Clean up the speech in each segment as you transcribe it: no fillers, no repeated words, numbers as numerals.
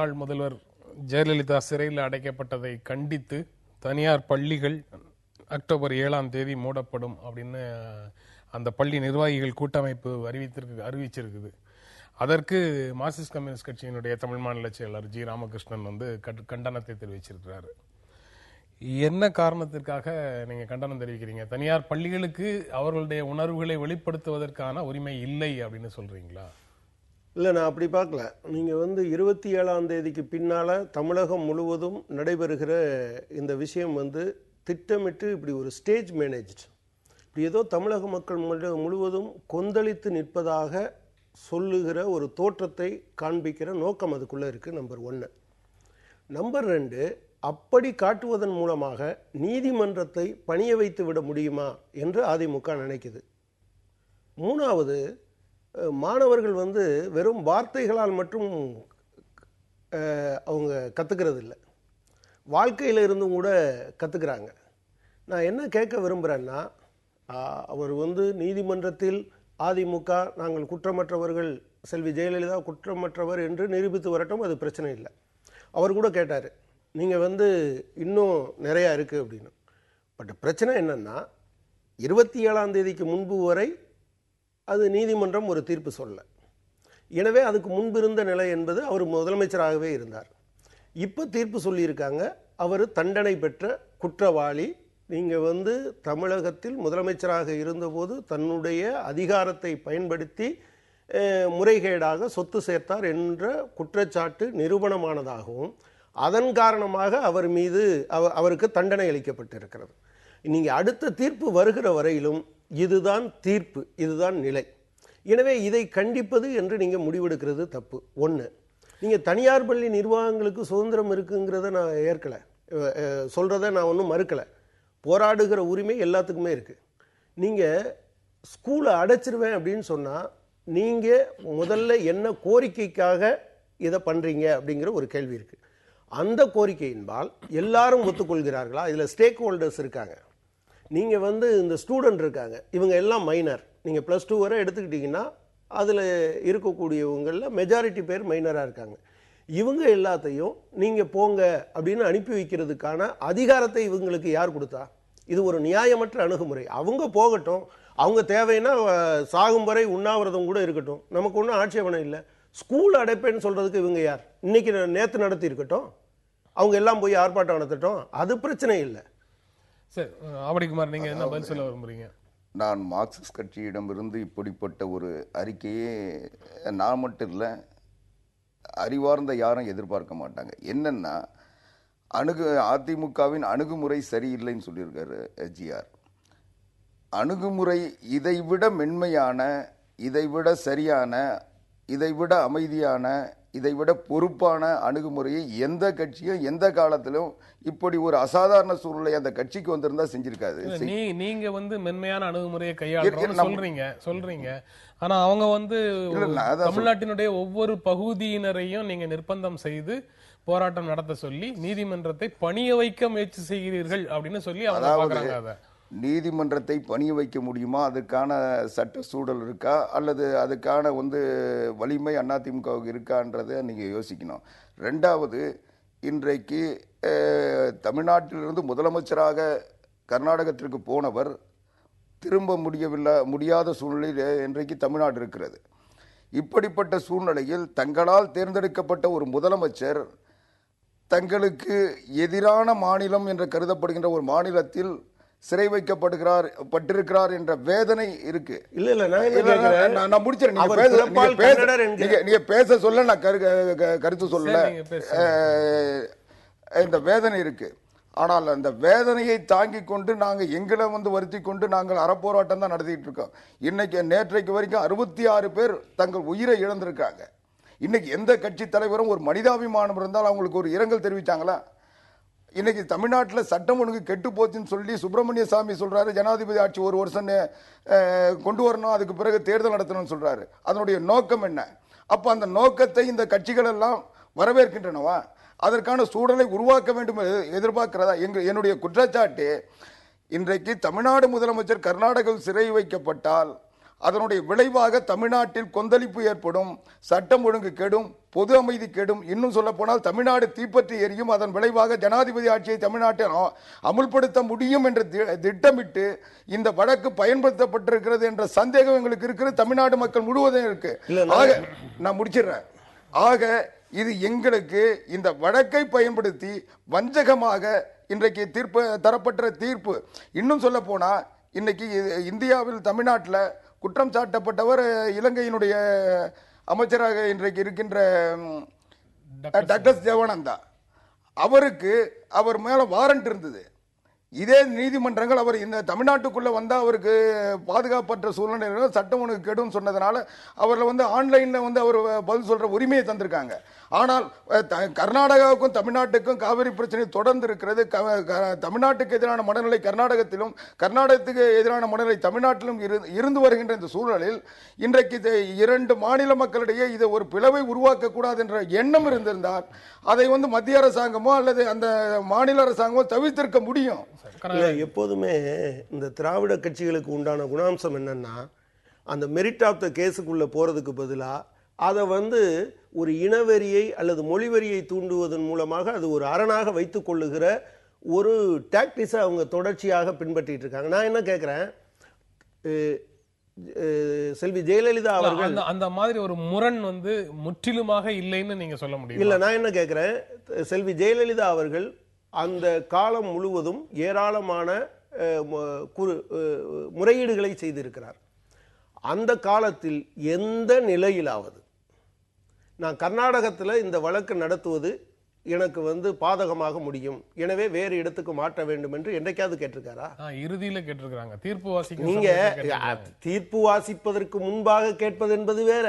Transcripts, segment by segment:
முன்னாள் முதல்வர் ஜெயலலிதா சிறையில் அடைக்கப்பட்டதை கண்டித்து தனியார் பள்ளிகள் அக்டோபர் 7ஆம் தேதி மூடப்படும் அப்படின்னு அந்த பள்ளி நிர்வாகிகள் கூட்டமைப்பு அறிவிச்சிருக்குது. அதற்கு மார்க்சிஸ்ட் கம்யூனிஸ்ட் கட்சியினுடைய தமிழ் மாநில செயலர் ஜி ராமகிருஷ்ணன் கண்டனத்தை தெரிவிச்சிருக்கிறாரு. என்ன காரணத்திற்காக நீங்க கண்டனம் தெரிவிக்கிறீங்க? தனியார் பள்ளிகளுக்கு அவர்களுடைய உணர்வுகளை வெளிப்படுத்துவதற்கான உரிமை இல்லை அப்படின்னு சொல்றீங்களா? இல்லை, நான் அப்படி பார்க்கல. நீங்கள் 27ஆம் தேதிக்கு பின்னால் தமிழகம் முழுவதும் நடைபெறுகிற இந்த விஷயம் திட்டமிட்டு இப்படி ஒரு ஸ்டேஜ் மேனேஜ், இப்படி ஏதோ தமிழக மக்கள் முழுவதும் கொந்தளித்து நிற்பதாக சொல்லுகிற ஒரு தோற்றத்தை காண்பிக்கிற நோக்கம் அதுக்குள்ளே இருக்குது. நம்பர் 1. நம்பர் 2, அப்படி காட்டுவதன் மூலமாக நீதிமன்றத்தை பணிய வைத்து விட முடியுமா என்று அதிமுக நினைக்குது. 3வது, மாணவர்கள் வெறும் வார்த்தைகளால் மட்டும் அவங்க கற்றுக்கிறது இல்லை, வாழ்க்கையில் இருந்தும் கூட கற்றுக்கிறாங்க. நான் என்ன கேட்க விரும்புகிறேன்னா, அவர் நீதிமன்றத்தில் அதிமுக நாங்கள் குற்றமற்றவர்கள், செல்வி ஜெயலலிதா குற்றமற்றவர் என்று நிரூபித்து வரட்டும், அது பிரச்சனை இல்லை. அவர் கூட கேட்டார், நீங்கள் இன்னும் நிறையா இருக்குது அப்படின்னு. பட் பிரச்சனை என்னென்னா, 27ஆம் தேதிக்கு முன்பு வரை அது நீதிமன்றம் ஒரு தீர்ப்பு சொல்ல. எனவே அதுக்கு முன்பு இருந்த நிலை என்பது அவர் முதலமைச்சராகவே இருந்தார். இப்போ தீர்ப்பு சொல்லியிருக்காங்க, அவர் தண்டனை பெற்ற குற்றவாளி. நீங்கள் தமிழகத்தில் முதலமைச்சராக இருந்தபோது தன்னுடைய அதிகாரத்தை பயன்படுத்தி முறைகேடாக சொத்து சேர்த்தார் என்ற குற்றச்சாட்டு நிரூபணமானதாகவும் அதன் காரணமாக அவர் மீது அவருக்கு தண்டனை அளிக்கப்பட்டிருக்கிறது. நீங்கள் அடுத்த தீர்ப்பு வருகிற வரையிலும் இதுதான் தீர்ப்பு, இதுதான் நிலை. எனவே இதை கண்டிப்பது என்று நீங்கள் முடிவெடுக்கிறது தப்பு. 1, நீங்கள் தனியார் பள்ளி நிர்வாகங்களுக்கு சுதந்திரம் இருக்குங்கிறத நான் ஏற்கலை, சொல்கிறத நான் ஒன்றும் மறுக்கலை. போராடுகிற உரிமை எல்லாத்துக்குமே இருக்குது. நீங்கள் ஸ்கூலை அடைச்சிருவேன் அப்படின்னு சொன்னால் நீங்கள் முதல்ல என்ன கோரிக்கைக்காக இதை பண்ணுறீங்க அப்படிங்கிற ஒரு கேள்வி இருக்குது. அந்த கோரிக்கையின்பால் எல்லாரும் ஒத்துக்கொள்கிறார்களா? இதில் ஸ்டேக் ஹோல்டர்ஸ் இருக்காங்க. நீங்கள் இந்த ஸ்டூடெண்ட் இருக்காங்க, இவங்க எல்லாம் மைனர். நீங்கள் +2 வரை எடுத்துக்கிட்டிங்கன்னா அதில் இருக்கக்கூடியவங்களில் மெஜாரிட்டி பேர் மைனராக இருக்காங்க. இவங்க எல்லாத்தையும் நீங்கள் போங்க அப்படின்னு அனுப்பி வைக்கிறதுக்கான அதிகாரத்தை இவங்களுக்கு யார் கொடுத்தா? இது ஒரு நியாயமற்ற அணுகுமுறை. அவங்க போகட்டும், அவங்க தேவைன்னா சாகும் வரை உண்ணாவிரதம் கூட இருக்கட்டும், நமக்கு ஒன்றும் ஆட்சேபனை இல்லை. ஸ்கூல் அடைப்பேன்னு சொல்கிறதுக்கு இவங்க யார்? இன்னைக்கு நேற்று நடத்தி இருக்கட்டும், அவங்க எல்லாம் போய் ஆர்ப்பாட்டம் நடத்தட்டும், அது பிரச்சனை இல்லை. சரி, ஆவடிக்குமார், நீங்க என்ன பதில் சொல்ல விரும்புறீங்க? நான் மார்க்சிஸ்ட் கட்சியிடமிருந்து இப்படிப்பட்ட ஒரு அறிக்கையே நான் மட்டும் இல்லை, அறிவார்ந்த யாரும் எதிர்பார்க்க மாட்டாங்க. என்னன்னா, அதிமுகவின் அணுகுமுறை சரியில்லைன்னு சொல்லியிருக்காரு ஜிஆர். அணுகுமுறை இதைவிட மென்மையான, இதைவிட சரியான, இதைவிட அமைதியான, இதைவிட பொறுப்பான அணுகுமுறையை எந்த கட்சியும் எந்த காலத்திலும் இப்படி ஒரு அசாதாரண சூழ்நிலை அந்த கட்சிக்கு வந்திருந்தா செஞ்சிருக்காது. நீங்க மென்மையான அணுகுமுறையை கையாளுறீங்க சொல்றீங்க. ஆனா அவங்க தமிழ்நாட்டினுடைய ஒவ்வொரு பகுதியினரையும் நீங்க நிர்பந்தம் செய்து போராட்டம் நடத்த சொல்லி நீதிமன்றத்தை பணிய வைக்க முயற்சி செய்கிறீர்கள் அப்படின்னு சொல்லி அவங்க பாக்குறாங்க. நீதிமன்றத்தை பணிய வைக்க முடியுமா? அதுக்கான சட்ட சூழல் இருக்கா, அல்லது அதுக்கான வலிமை அதிமுகவுக்கு இருக்கான்றதை நீங்கள் யோசிக்கணும். 2வது, இன்றைக்கு தமிழ்நாட்டிலிருந்து முதலமைச்சராக கர்நாடகத்திற்கு போனவர் திரும்ப முடியாத சூழ்நிலையில் இன்றைக்கு தமிழ்நாடு இருக்கிறது. இப்படிப்பட்ட சூழ்நிலையில் தங்களால் தேர்ந்தெடுக்கப்பட்ட ஒரு முதலமைச்சர் தங்களுக்கு எதிரான மாநிலம் என்று கருதப்படுகின்ற ஒரு மாநிலத்தில் சிறை வைக்கப்பட்டிருக்கிறார் என்ற வேதனை இருக்கு. இல்ல நான் முடிச்சிடறேன். நீங்க பேச சொல்ல நான் கருத்து சொல்லல. இந்த வேதனை இருக்கு. ஆனால் அந்த வேதனையை தாங்கிக் கொண்டு நாங்கள் எங்களை வருத்தி கொண்டு நாங்கள் அறப்போராட்டம் தான் நடத்திட்டு இருக்கோம். இன்னைக்கு நேற்றைக்கு வரைக்கும் 66 பேர் தங்கள் உயிரை இழந்திருக்காங்க. இன்னைக்கு எந்த கட்சி தலைவரும் ஒரு மனிதாபிமானம் இருந்தால் அவங்களுக்கு ஒரு இரங்கல் தெரிவித்தாங்களா? இன்னைக்கு தமிழ்நாட்டில் சட்டம் ஒழுங்கு கெட்டு போச்சுன்னு சொல்லி சுப்பிரமணிய சாமி சொல்றாரு, ஜனாதிபதி ஆட்சி 1 வருஷம் கொண்டு வரணும், அதுக்கு பிறகு தேர்தல் நடத்தணும்னு சொல்றாரு. அதனுடைய நோக்கம் என்ன? அப்ப அந்த நோக்கத்தை இந்த கட்சிகள் எல்லாம் வரவேற்கின்றனவா? அதற்கான சூழலை உருவாக்க வேண்டும் எதிர்பார்க்கிறதா? என்னுடைய குற்றச்சாட்டு, இன்றைக்கு தமிழ்நாடு முதலமைச்சர் கர்நாடகாவில் சிறை வைக்கப்பட்டால் அதனுடைய விளைவாக தமிழ்நாட்டில் கொந்தளிப்பு ஏற்படும், சட்டம் ஒழுங்கு கெடும், பொது அமைதி கெடும். இன்னும் சொல்ல போனால் தமிழ்நாடு தீப்பற்றி எரியும். அதன் விளைவாக ஜனாதிபதி ஆட்சியை தமிழ்நாட்டில் அமுல்படுத்த முடியும் என்று திட்டமிட்டு இந்த வழக்கு பயன்படுத்தப்பட்டிருக்கிறது என்ற சந்தேகம் எங்களுக்கு இருக்கிறது. தமிழ்நாடு மக்கள் முழுவதும் இருக்கு. ஆக நான் முடிச்சிடுறேன். ஆக இது எங்களுக்கு இந்த வழக்கை பயன்படுத்தி வஞ்சகமாக இன்றைக்கு தீர்ப்பு தரப்பட்ட தீர்ப்பு. இன்னும் சொல்ல போனா இன்னைக்கு இந்தியாவில் தமிழ்நாட்டில் குற்றம் சாட்டப்பட்டவர் இலங்கையினுடைய அமைச்சராக இன்றைக்கு இருக்கின்ற டக்ளஸ் தேவானந்தா. அவருக்கு அவர் மேல வாரண்ட் இருந்தது. இதே நீதிமன்றங்கள் அவர் இந்த தமிழ்நாட்டுக்குள்ள வந்தா அவருக்கு பாதுகாப்பற்ற சூழ்நிலை சட்டம் ஒழுங்கு கெடும் சொன்னதுனால அவர்ல ஆன்லைன்ல அவர் பதில் சொல்ற உரிமையை தந்திருக்காங்க. ஆனால் கர்நாடகாவுக்கும் தமிழ்நாட்டுக்கும் காவிரி பிரச்சனை தொடர்ந்து இருக்கிறது. தமிழ்நாட்டுக்கு எதிரான மனநிலை கர்நாடகத்திலும், கர்நாடகத்துக்கு எதிரான மனநிலை தமிழ்நாட்டிலும் இருந்து வருகின்ற இந்த சூழலில் இன்றைக்கு இரண்டு மாநில மக்களிடையே இதை ஒரு பிளவை உருவாக்க கூடாது என்ற எண்ணம் இருந்திருந்தால் அதை மத்திய அரசாங்கமோ அல்லது அந்த மாநில அரசாங்கமோ தவிர்த்திருக்க முடியும். எப்போதுமே இந்த திராவிட கட்சிகளுக்கு உண்டான குணாம்சம் என்னன்னா, அந்த மெரிட் ஆஃப் த கேஸுக்குள்ள போறதுக்கு பதிலா அதை ஒரு இனவெறியை அல்லது மொழிவெறியை தூண்டுவதன் மூலமாக அது ஒரு அரணாக வைத்துக் கொள்ளுகிற ஒரு டாக்டிஸை அவங்க தொடர்ச்சியாக பின்பற்றிட்டு இருக்காங்க. நான் என்ன கேட்கிறேன், செல்வி ஜெயலலிதா அவர்கள் அந்த மாதிரி ஒரு முரண் முற்றிலுமாக இல்லைன்னு நீங்க சொல்ல முடியும் இல்ல. நான் என்ன கேட்கிறேன், செல்வி ஜெயலலிதா அவர்கள் அந்த காலம் முழுவதும் ஏராளமான முறையீடுகளை செய்திருக்கிறார். அந்த காலத்தில் எந்த நிலையிலாவது நான் கர்நாடகத்தில் இந்த வழக்கு நடத்துவது எனக்கு பாதகமாக முடியும், எனவே வேறு இடத்துக்கு மாற்ற வேண்டும் என்று என்றைக்காவது கேட்டிருக்காரா? இறுதியில கேட்டிருக்காங்க. தீர்ப்பு வாசிக்க நீங்க தீர்ப்பு வாசிப்பதற்கு முன்பாக கேட்பது என்பது வேற.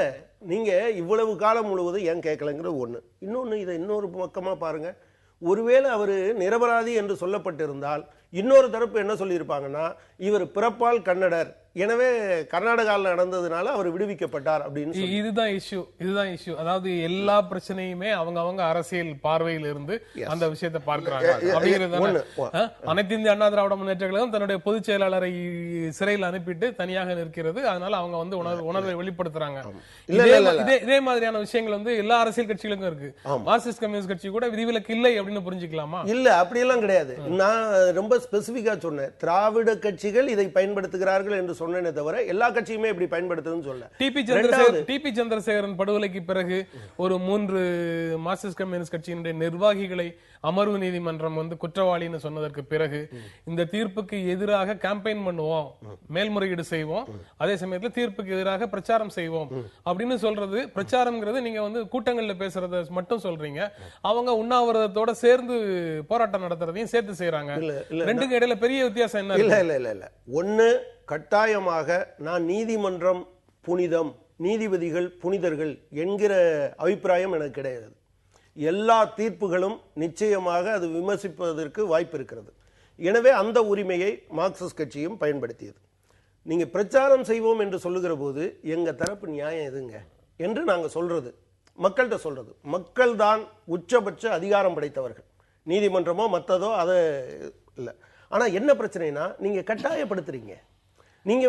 நீங்க இவ்வளவு காலம் முழுவதும் ஏன் கேட்கலங்கிறது ஒண்ணு. இன்னொன்னு, இதை இன்னொரு பக்கமா பாருங்க. ஒருவேளை அவர் நிரபராதி என்று சொல்லப்பட்டிருந்தால் இன்னொரு தரப்பு என்ன சொல்லியிருப்பாங்கன்னா, இவர் பிறப்பால் கன்னடர், எனவே கர்நாடகாவில் நடந்ததுனால அவர் விடுவிக்கப்பட்டார் அப்படின்னு. இதுதான் இஷ்யூ. அதாவது எல்லா பிரச்சனையுமே அவங்க அரசியல் பார்வையில் இருந்து அந்த விஷயத்தை பார்க்கிறாங்க அப்படிங்கிறது. அனைத்து இந்திய அண்ணா திராவிட முன்னேற்ற கழகம் தன்னுடைய பொதுச் செயலாளரை சிறையில் அனுப்பிட்டு தனியாக நிற்கிறது. அதனால அவங்க உணர்வை வெளிப்படுத்துறாங்க. இதே மாதிரியான விஷயங்கள் எல்லா அரசியல் கட்சிகளுக்கும் இருக்கு. மார்க்சிஸ்ட் கம்யூனிஸ்ட் கட்சி கூட விதிவிலக்கு இல்லை அப்படின்னு புரிஞ்சுக்கலாமா? இல்ல, அப்படியெல்லாம் கிடையாது. நான் ரொம்ப ஸ்பெசிபிக்கா சொன்னேன், திராவிட கட்சிகள் இதை பயன்படுத்துகிறார்கள் என்று சொன்னேனே தவிர எல்லா கட்சியுமே இப்படி பயன்படுத்துதுன்னு சொல்ல. டிபி சந்திரசேகரன் படுகொலைக்கு பிறகு ஒரு 3 மார்க்சிஸ்ட் கம்யூனிஸ்ட் கட்சியினுடைய நிர்வாகிகளை அமர்வு நீதிமன்றம் குற்றவாளின்னு சொன்னதற்கு பிறகு இந்த தீர்ப்புக்கு எதிராக கேம்பெயின் பண்ணுவோம், மேல்முறையீடு செய்வோம், அதே சமயத்தில் தீர்ப்புக்கு எதிராக பிரச்சாரம் செய்வோம் அப்படின்னு சொல்றது. பிரச்சாரம்ங்கிறது நீங்க கூட்டங்கள்ல பேசுறத மட்டும் சொல்றீங்க. அவங்க உண்ணாவிரதத்தோட சேர்ந்து போராட்டம் நடத்துறதையும் சேர்த்து செய்யறாங்க. ரெண்டுக்கு இடையில பெரிய வித்தியாசம் என்ன? இல்ல. ஒண்ணு, கட்டாயமாக நான் நீதிமன்றம் புனிதம், நீதிபதிகள் புனிதர்கள் என்கிற அபிப்பிராயம் எனக்கு கிடையாது. எல்லா தீர்ப்புகளும் நிச்சயமாக அது விமர்சிப்பதற்கு வாய்ப்பு இருக்கிறது. எனவே அந்த உரிமையை மார்க்சிஸ்ட் கட்சியும் பயன்படுத்தியது. நீங்க பிரச்சாரம் செய்வோம் என்று சொல்லுகிற போது எங்க தரப்பு நியாயம் எதுங்க என்று நாங்க சொல்றது, மக்கள்கிட்ட சொல்றது. மக்கள் தான் உச்சபட்ச அதிகாரம் படைத்தவர்கள், நீதிமன்றமோ மற்றதோ அதை இல்லை. ஆனா என்ன பிரச்சனைனா, நீங்க கட்டாயப்படுத்துறீங்க. நீங்க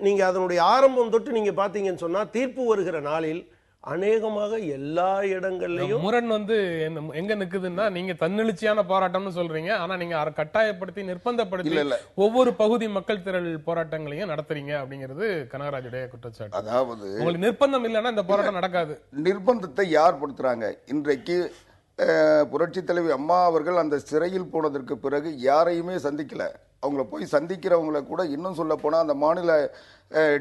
நீங்க அதனுடைய ஆரம்பம் தொட்டு நீங்க பாத்தீங்கன்னு சொன்னா தீர்ப்பு வருகிற நாளில் அநேகமாக எல்லா இடங்கள்லயும் முரண் எங்க நிக்குதுன்னா, நீங்க தன்னெழுச்சியான போராட்டம்னு சொல்றீங்க, ஆனா நீங்க கட்டாயப்படுத்தி நிர்பந்தப்படுத்தி ஒவ்வொரு பகுதி மக்கள் திரள் போராட்டங்களையும் நடத்துறீங்க அப்படிங்கிறது கனகராஜுடைய குற்றச்சாட்டு. அதாவது உங்களுக்கு நிர்பந்தம் இல்லைன்னா இந்த போராட்டம் நடக்காது. நிர்பந்தத்தை யார் படுத்துறாங்க? இன்றைக்கு புரட்சி தலைவி அம்மா அவர்கள் அந்த சிறையில் போனதற்கு பிறகு யாரையுமே சந்திக்கல. அவங்கள போய் சந்திக்கிறவங்கள கூட, இன்னும் சொல்ல போனா அந்த மாநில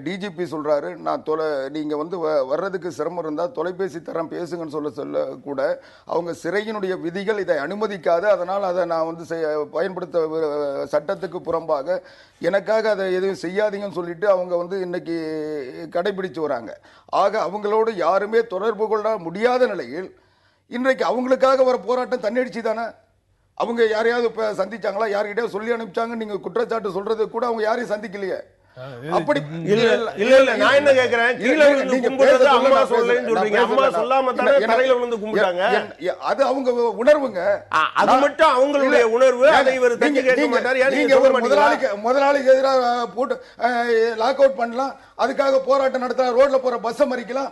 டிஜிபி சொல்றாரு, நான் நீங்க வர்றதுக்கு சிரமம் இருந்தா தொலைபேசி தரம் பேசுங்கன்னு சொல்ல கூட அவங்க சிறையினுடைய விதிகள் இதை அனுமதிக்காது. அதனால் அதை நான் பயன்படுத்த சட்டத்துக்கு புறம்பாக எனக்காக அதை எதுவும் செய்யாதீங்கன்னு சொல்லிட்டு அவங்க இன்னைக்கு கடைபிடிச்சு வராங்க. ஆக அவங்களோடு யாருமே தொடர்பு கொள்ள முடியாத நிலையில் இன்றைக்கு அவங்களுக்காக வர போராட்டம் தன்னெழுச்சி தானே. அவங்க யாரையாவது சந்திச்சாங்களா? யார்கிட்டயாவது சொல்லி அனுப்பிச்சாங்க? நீங்க குற்றச்சாட்டு சொல்றது கூட அவங்க யாரையும் சந்திக்கலையே. அப்படி இல்ல நான் என்ன கேக்குறேன், கீழே விழுந்து கும்பிடுறது அம்மா சொல்லலைன்னு சொல்றீங்க. அம்மா சொல்லாம தானே தரையில விழுந்து கும்பிட்டாங்க. அது அவங்க உணர்வுங்க, அது மட்டும் அவங்களுடைய உணர்வு. அதை இவர் தட்டி கேட்க மாட்டார். நீங்க ஒரு முதலாளிக்கு எதிராக போட்டு லாக் அவுட் பண்ணலாம், அதுக்காக போராட்டம் நடத்தலாம், ரோட்ல போற பஸ்ஸை மறிக்கலாம்,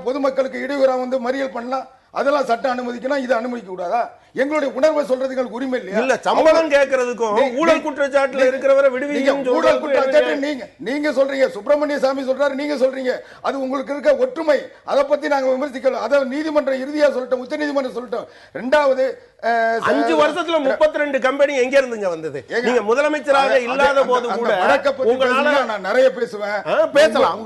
பொதுமக்களுக்கு இடையூறா வந்து மறியல் பண்ணலாம், அதெல்லாம் சட்டம் அனுமதிக்கணும். இது அனுமதிக்க கூடாதா? எங்களுடைய உணர்வை சொல்றதுக்கு எங்களுக்கு உரிமை இல்லையா? இல்ல, சம்பளம் கேட்கறதுக்கும் ஊழல் குற்றச்சாட்டுல இருக்கிறவரை விடுவீங்க. ஊழல் குற்றச்சாட்டு நீங்க சொல்றீங்க, சுப்பிரமணிய சாமி சொல்றாரு, நீங்க சொல்றீங்க. அது உங்களுக்கு இருக்க ஒற்றுமை, அதை பத்தி நாங்க விமர்சிக்கலாம். அதை நீதிமன்றம் இறுதியா சொல்லிட்டோம், உச்ச நீதிமன்றம் சொல்லிட்டோம். ரெண்டாவது 5 வருஷத்துல 32 கம்பெனி எங்க இருந்துங்க வந்தது? நீங்க முதலமைச்சராக இல்லாத போது கூட உங்களால நான் நிறைய பேசுவேன். பேசலாம்,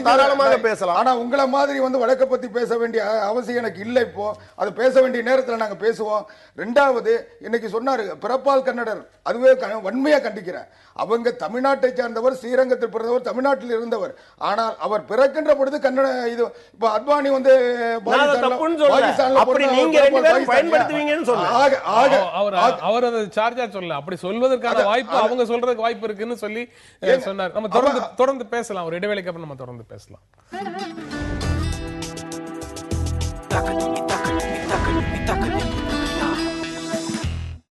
தாராளமாக பேசலாம். ஆனா உங்களை மாதிரி வந்து வழக்க பத்தி பேச வேண்டிய அவசியம் எனக்கு இல்லை. இப்போ அது பேச வேண்டிய நேரத்தில் நாங்க பேசுவோம். ரெண்டாவது, இன்னைக்கு சொன்னாரு பிறப்பால் கன்னடர், அதுவே வன்மையா கண்டிக்கிறேன். அவங்க தமிழ்நாட்டை சார்ந்தவர், ஸ்ரீரங்கத்தில் பிறந்தவர், தமிழ்நாட்டில் இருந்தவர். ஆனால் அவர் பிறக்கின்ற பொழுது கன்னட, இது இப்ப அத்வானி வந்து அவர் அதை சார்ஜா சொல்ல, அப்படி சொல்வதற்கான வாய்ப்பு அவங்க சொல்றதுக்கு வாய்ப்பு இருக்குன்னு சொல்லி சொன்னார். நம்ம தொடர்ந்து பேசலாம், ஒரு இடைவேளைக்கு அப்புறம் நம்ம தொடர்ந்து பேசலாம்.